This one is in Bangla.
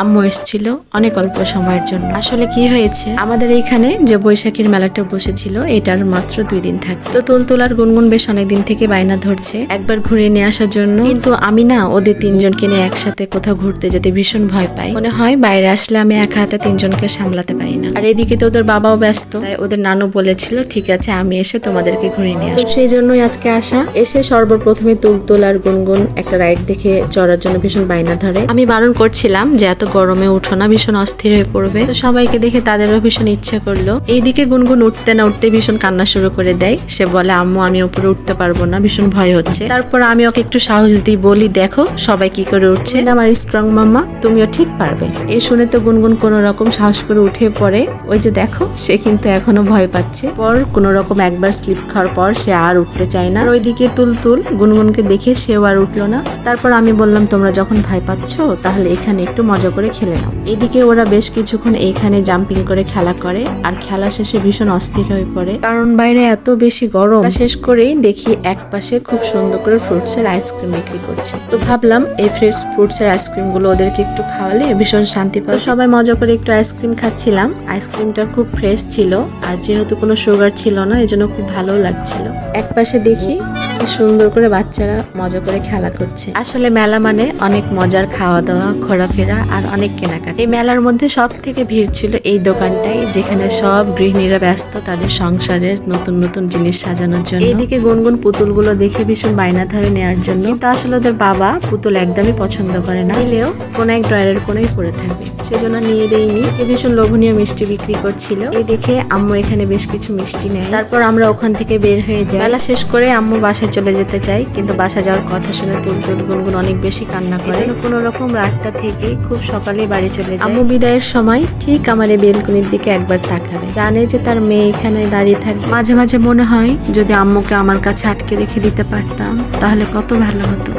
আম্মু এসেছিল অনেক অল্প সময়ের জন্য। আসলে কি হয়েছে, আমাদের এইখানে যে বৈশাখীর মেলাটা বসেছিল এটার মাত্র 2 দিন থাকে। তো তুলতুল আর গুনগুন বেশ অনেকদিন থেকে বায়না ধরছে একবার ঘুরে নিয়ে আসার জন্য, কিন্তু আমি না ওদের 3 জনকে নিয়ে একসাথে কোথাও ঘুরতে যেতে ভীষণ ভয় পাই। মনে হয় বাইরে আসলে আমি একা হাতে 3 জনকে সামলাতে পারি না। আর এদিকে তো ওদের বাবাও ব্যস্ত, তাই ওদের নানু বলেছিল ঠিক আছে আমি এসে তোমাদেরকে ঘুরে নিয়ে আসবো। সেই জন্যই আজকে আসা। এসে সর্বপ্রথমে তুলতুল আর গুনগুন একটা রাইড দেখে চড়ার জন্য ভীষণ বায়না ধরে। আমি বারণ করছিলাম যে এত গরমে উঠো না, ভীষণ অস্থির হয়ে পড়বে। তো সবাইকে দেখে তাদেরও ভীষণ ইচ্ছা করলো। এইদিকে গুনগুন উঠতে না উঠতে ভীষণ কান্না শুরু করে দেয়। সে বলে আম্মু আমি উপরে উঠতে পারবো না, ভীষণ ভয় হচ্ছে। তারপর আমি ওকে একটু সাহস দিই, বলি দেখো সবাই কি করে উঠছে, আমার স্ট্রং মাম্মা, তুমিও ঠিক পারবে। এই শুনে তো গুনগুন কোনো রকম সাহস করে উঠে পড়ে। ওই যে দেখো সে কিন্তু এখনো ভয় পাচ্ছে। পর কোনো রকম একবার স্লিপ খাওয়ার পর সে আর উঠতে চায় না। ওইদিকে তুলতুল গুনগুনকে দেখে সেও আর উঠলো না। তারপর আমি বললাম তোমরা যখন ভয় পাচ্ছ তাহলে এখানে একটু মজা করে খেলে নাও। এদিকে ওরা বেশ কিছুক্ষণ এইখানে জাম্পিং করে খেলা করে, আর খেলা শেষে ভীষণ অস্থির হয়ে পড়ে কারণ বাইরে এত বেশি গরম। শেষ করেই দেখি এক পাশে খুব সুন্দর করে ফ্রুটস এর আইসক্রিম বিক্রি করছে। তো ভাবলাম এই ফ্রেশ ফ্রুটস এর আইসক্রিম গুলো ওদেরকে একটু খাওয়ালে ভীষণ শান্তি পাবে। সবাই মজা করে একটু আইসক্রিম খাচ্ছিলাম। আইসক্রিমটা খুব ফ্রেশ ছিল, আর যেহেতু কোনো সুগার ছিল না এজন্য খুব ভালো লাগছিল। এক পাশে দেখি কি সুন্দর করে বাচ্চারা মজা করে খেলা করছে। আসলে মেলা মানে অনেক মজার খাওয়া দাওয়া, ঘোরাফেরা আর অনেক কেনাকাটা। এই মেলার মধ্যে সব থেকে ভিড় ছিল এই দোকানটাই, যেখানে সব গৃহিণীরা ব্যস্ত তাদের সংসারের নতুন নতুন জিনিস সাজানোর জন্য। এইদিকে গুনগুন পুতুলগুলো দেখে ভীষণ বায়না ধরে নেওয়ার জন্য, কিন্তু আসলে ওদের বাবা পুতুল একদমই পছন্দ করে না, নিলেও কোন এক ড্রয়ারের কোনায় পড়ে থাকবে, সেজন্য নিয়ে দেয়নি। যে ভীষণ লোভনীয় মিষ্টি বিক্রি করছিল। এই দেখে আম্মু এখানে বেশ কিছু মিষ্টি নেয়। তারপর আমরা ওখান থেকে বের হয়ে যাই। মেলা শেষ করে আম্মু বাসায় চলে যেতে চাই, কিন্তু বাসা যাওয়ার কথা শুনে তুলতুল গুনগুন অনেক বেশি কান্না করে। কোনো রকম রাতটা থেকে খুব সকালে বাড়ি চলে যায়। আম্মু বিদায়ের সময় ঠিক আমার এই বেলকনির দিকে একবার তাকাবে, জানে যে তার মেয়ে এখানে দাঁড়িয়ে থাকবে। মাঝে মাঝে মনে হয় যদি আম্মুকে আমার কাছে আটকে রেখে দিতে পারতাম তাহলে কত ভালো হতো।